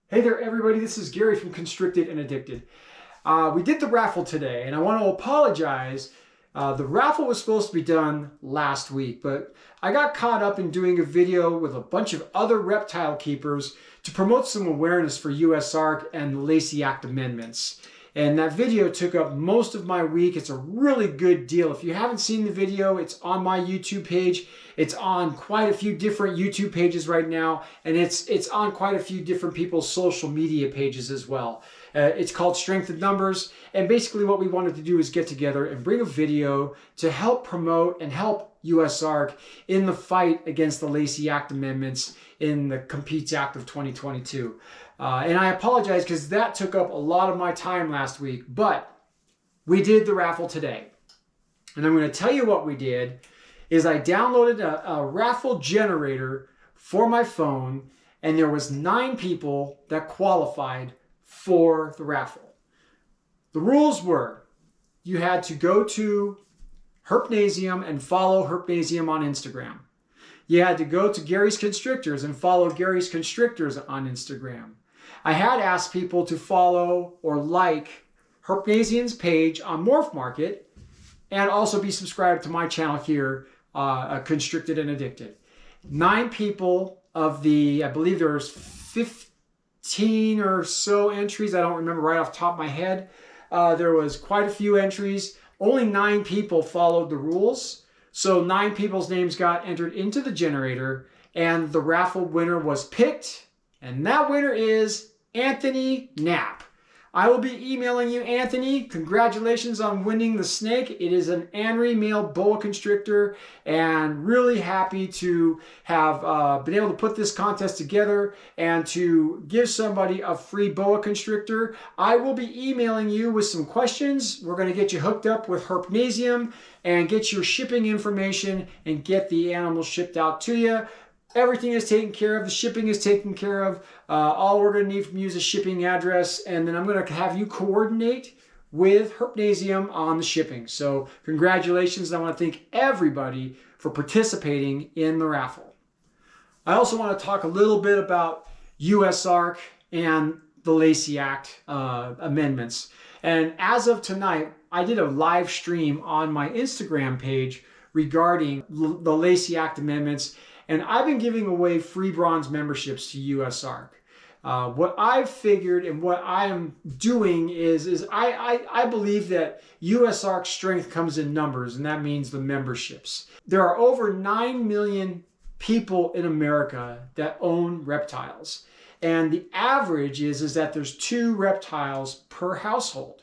Hey there everybody, this is Gary from Constricted and Addicted. We did the raffle today and I want to apologize. The raffle was supposed to be done last week, but I got caught up in doing a video with a bunch of other reptile keepers to promote some awareness for USARK and the Lacey Act amendments. And that video took up most of my week. It's a really good deal. If you haven't seen the video, it's on my YouTube page. It's on quite a few different YouTube pages right now, and it's on quite a few different people's social media pages as well. It's called Strength in Numbers, and basically what we wanted to do is get together and bring a video to help promote and help USARK in the fight against the Lacey Act amendments in the Competes Act of 2022. And I apologize because that took up a lot of my time last week, but we did the raffle today. And I'm going to tell you what we did is I downloaded a raffle generator for my phone, and there was 9 people that qualified for the raffle. The rules were you had to go to Herpnasium and follow Herpnasium on Instagram. You had to go to Gary's Constrictors and follow Gary's Constrictors on Instagram. I had asked people to follow or like Herpnasium's page on Morph Market and also be subscribed to my channel here, Constricted and Addicted. 9 people of the, I believe there's 15 or so entries. I don't remember right off the top of my head. There was quite a few entries. Only 9 people followed the rules. So 9 people's names got entered into the generator and the raffle winner was picked. And that winner is Anthony Knapp. I will be emailing you, Anthony. Congratulations on winning the snake. It is an Anery male boa constrictor, and really happy to have been able to put this contest together and to give somebody a free boa constrictor. I will be emailing you with some questions. We're going to get you hooked up with Herpnasium and get your shipping information and get the animals shipped out to you. Everything is taken care of. The shipping is taken care of. All we're going to need from you is a shipping address, and then I'm going to have you coordinate with Herpnasium on the shipping. So congratulations. I want to thank everybody for participating in the raffle. I also want to talk a little bit about USARK and the Lacey Act amendments. And as of tonight, I did a live stream on my Instagram page regarding the Lacey Act amendments. And I've been giving away free bronze memberships to USARK. What I've figured and what I am doing is I believe that USARK's strength comes in numbers, and that means the memberships. There are over 9 million people in America that own reptiles. And the average is that there's 2 reptiles per household.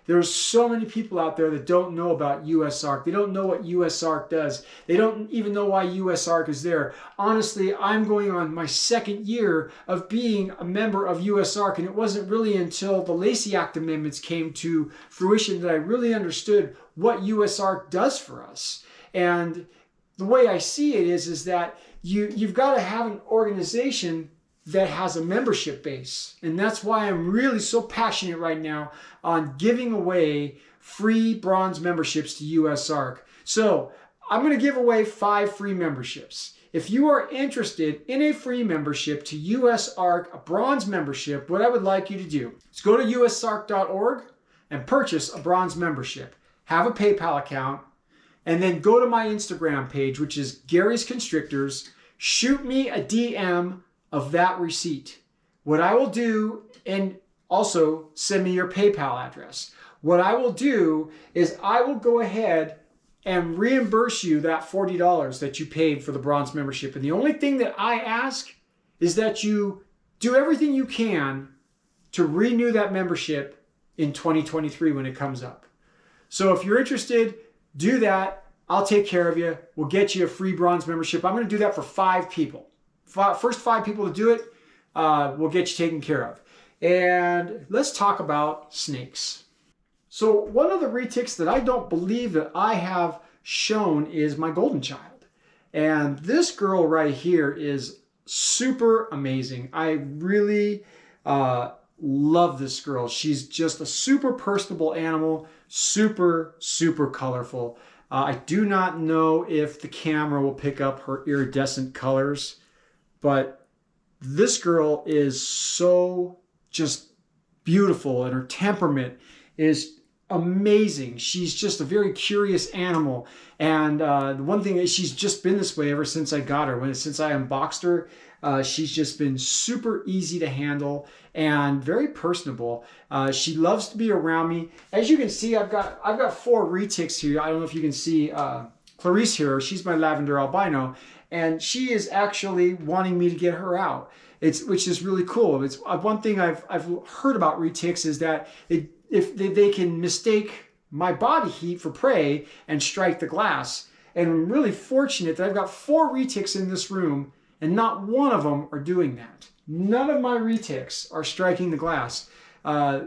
There's so many people out there that don't know about USARK. They don't know what USARK does. They don't even know why USARK is there. Honestly, I'm going on my 2nd year of being a member of USARK, and it wasn't really until the Lacey Act amendments came to fruition that I really understood what USARK does for us. And the way I see it is that you've got to have an organization that has a membership base. And that's why I'm really so passionate right now on giving away free bronze memberships to USARK. So I'm going to give away 5 free memberships. If you are interested in a free membership to USARK, a bronze membership, what I would like you to do is go to usark.org and purchase a bronze membership. Have a PayPal account, and then go to my Instagram page, which is Gary's Constrictors. Shoot me a DM of that receipt. What I will do, and also send me your PayPal address. What I will do is I will go ahead and reimburse you that $40 that you paid for the bronze membership. And the only thing that I ask is that you do everything you can to renew that membership in 2023 when it comes up. So if you're interested, do that. I'll take care of you. We'll get you a free bronze membership. I'm going to do that for 5 people. first 5 people to do it will get you taken care of. And let's talk about snakes. So one of the retics that I don't believe that I have shown is my golden child. And this girl right here is super amazing. I really love this girl. She's just a super personable animal, super, super colorful. I do not know if the camera will pick up her iridescent colors, but this girl is so just beautiful, and her temperament is amazing. She's just a very curious animal. And the one thing is, she's just been this way ever since I got her. Since I unboxed her, she's just been super easy to handle and very personable. She loves to be around me. As you can see, I've got 4 retics here. I don't know if you can see Clarice here. She's my lavender albino, and she is actually wanting me to get her out. Which is really cool. It's one thing I've heard about retics is that if they can mistake my body heat for prey and strike the glass. And I'm really fortunate that I've got 4 retics in this room, and not one of them are doing that. None of my retics are striking the glass.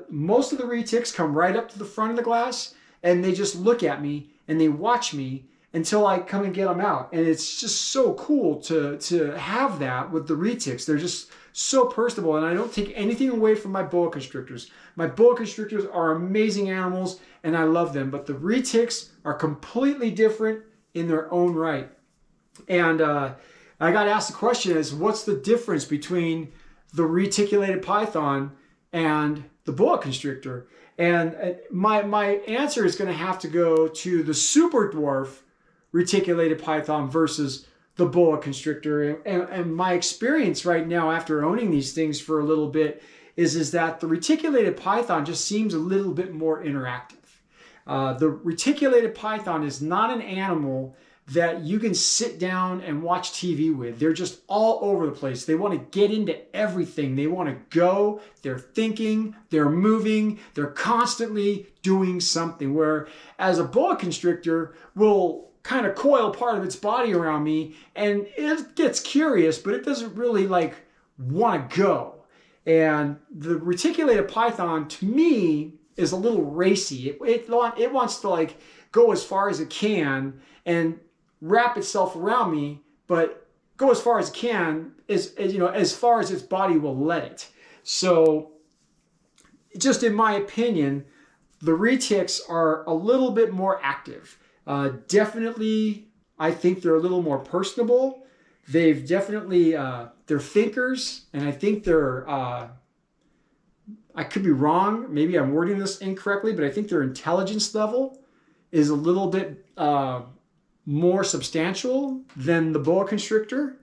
Most of the retics come right up to the front of the glass, and they just look at me and they watch me until I come and get them out. And it's just so cool to have that with the retics. They're just so personable, and I don't take anything away from my boa constrictors. My boa constrictors are amazing animals, and I love them, but the retics are completely different in their own right. And I got asked the question is, what's the difference between the reticulated python and the boa constrictor? And my answer is going to have to go to the super dwarf reticulated python versus the boa constrictor. And my experience right now, after owning these things for a little bit, is that the reticulated python just seems a little bit more interactive. The reticulated python is not an animal that you can sit down and watch TV with. They're just all over the place. They want to get into everything. They want to go, they're thinking, they're moving, they're constantly doing something. Whereas a boa constrictor will kind of coil part of its body around me, and it gets curious, but it doesn't really want to go. And the reticulated python, to me, is a little racy. It wants to go as far as it can and wrap itself around me, but go as far as it can, as far as its body will let it. So, just in my opinion, the retics are a little bit more active. Definitely, I think they're a little more personable. They've definitely, they're thinkers, and I think they're, I could be wrong, maybe I'm wording this incorrectly, but I think their intelligence level is a little bit more substantial than the boa constrictor.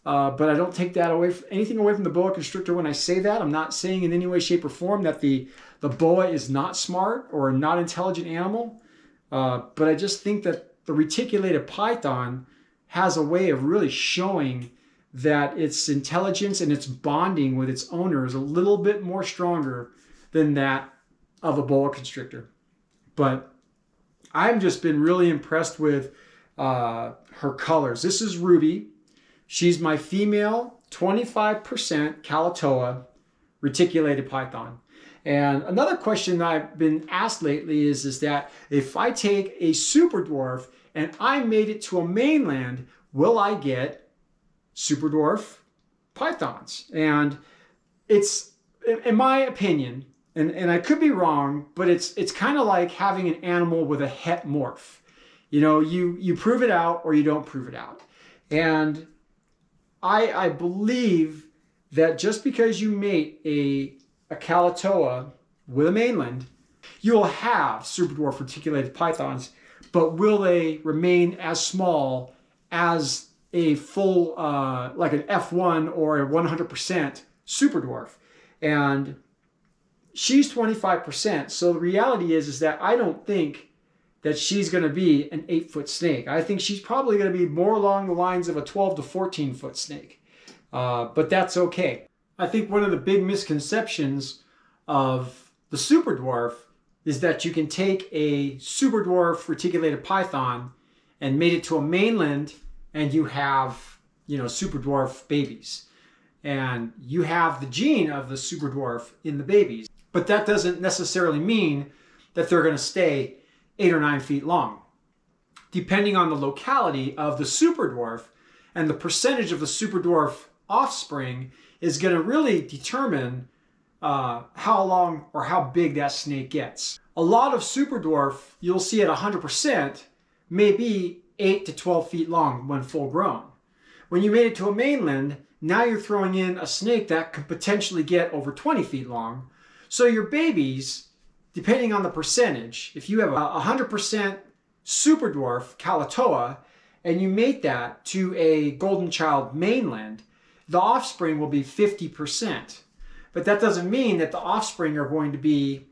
But I don't take that anything away from the boa constrictor when I say that. I'm not saying in any way, shape, or form that the boa is not smart or a not intelligent animal. But I just think that the reticulated python has a way of really showing that its intelligence and its bonding with its owner is a little bit more stronger than that of a boa constrictor. But I've just been really impressed with her colors. This is Ruby. She's my female 25% Kalatoa reticulated python. And another question that I've been asked lately is that if I take a super dwarf and I made it to a mainland, will I get super dwarf pythons? And it's, in my opinion, and I could be wrong, but it's kind of like having an animal with a het morph. You prove it out or you don't prove it out. And I believe that just because you mate a Kalatoa with a mainland, you'll have super dwarf reticulated pythons, but will they remain as small as a full, like an F1 or a 100% super dwarf? And she's 25%. So the reality is that I don't think that she's going to be an 8-foot snake. I think she's probably going to be more along the lines of a 12 to 14-foot snake. But that's okay. I think one of the big misconceptions of the super dwarf is that you can take a super dwarf reticulated python and mate it to a mainland and you have super dwarf babies. And you have the gene of the super dwarf in the babies. But that doesn't necessarily mean that they're going to stay 8 or 9 feet long. Depending on the locality of the super dwarf and the percentage of the super dwarf offspring is going to really determine how long or how big that snake gets. A lot of super dwarf, you'll see at 100%, may be 8 to 12 feet long when full grown. When you made it to a mainland, now you're throwing in a snake that could potentially get over 20 feet long. So your babies, depending on the percentage, if you have a 100% super dwarf Kalatoa and you mate that to a golden child mainland, the offspring will be 50%. But that doesn't mean that the offspring are going to be,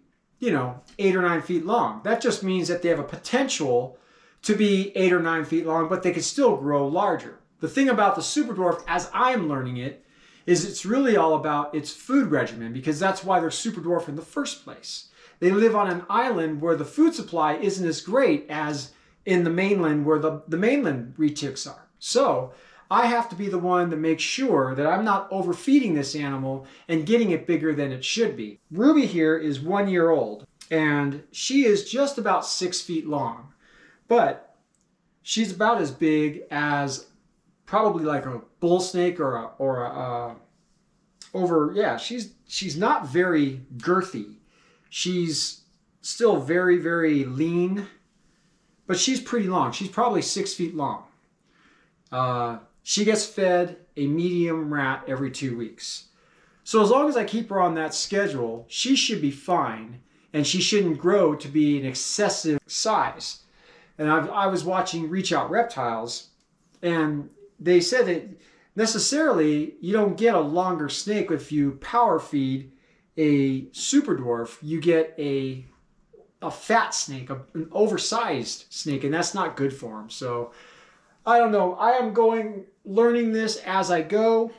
8 or 9 feet long. That just means that they have a potential to be 8 or 9 feet long, but they can still grow larger. The thing about the super dwarf, as I'm learning it, is it's really all about its food regimen, because that's why they're super dwarf in the first place. They live on an island where the food supply isn't as great as in the mainland where the mainland retics are. So I have to be the one to make sure that I'm not overfeeding this animal and getting it bigger than it should be. Ruby here is 1 year old, and she is just about 6 feet long, but she's about as big as probably like a bull snake she's not very girthy. She's still very, very lean, but she's pretty long. She's probably 6 feet long. She gets fed a medium rat every 2 weeks. So as long as I keep her on that schedule, she should be fine, and she shouldn't grow to be an excessive size. And I was watching Reach Out Reptiles, and they said that necessarily you don't get a longer snake if you power feed a super dwarf. You get a fat snake, an oversized snake, and that's not good for them. So I don't know. I am learning this as I go.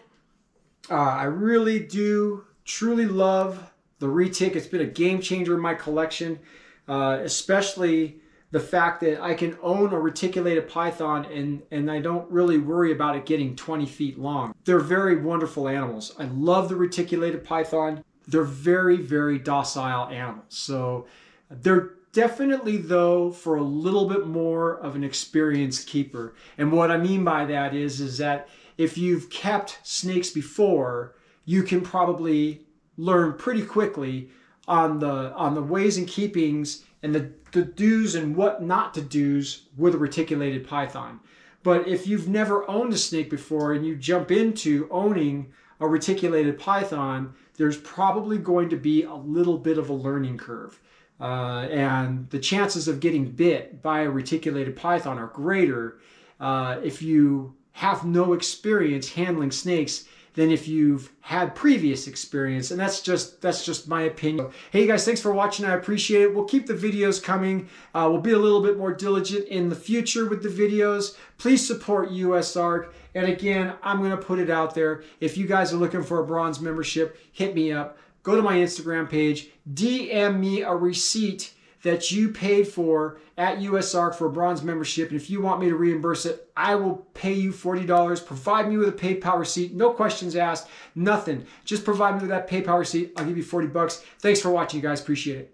I really do truly love the retic. It's been a game changer in my collection, especially the fact that I can own a reticulated python and I don't really worry about it getting 20 feet long. They're very wonderful animals. I love the reticulated python. They're very, very docile animals. So they're definitely, though, for a little bit more of an experienced keeper. And what I mean by that is that if you've kept snakes before, you can probably learn pretty quickly on the ways and keepings and the do's and what not to do's with a reticulated python. But if you've never owned a snake before and you jump into owning a reticulated python, there's probably going to be a little bit of a learning curve. And the chances of getting bit by a reticulated python are greater if you have no experience handling snakes than if you've had previous experience. And that's just my opinion. Hey guys, thanks for watching. I appreciate it. We'll keep the videos coming. We'll be a little bit more diligent in the future with the videos. Please support USARK. And again, I'm going to put it out there. If you guys are looking for a bronze membership, hit me up. Go to my Instagram page, DM me a receipt that you paid for at USARK for a bronze membership. And if you want me to reimburse it, I will pay you $40. Provide me with a PayPal receipt. No questions asked, nothing. Just provide me with that PayPal receipt. I'll give you $40. Thanks for watching, you guys. Appreciate it.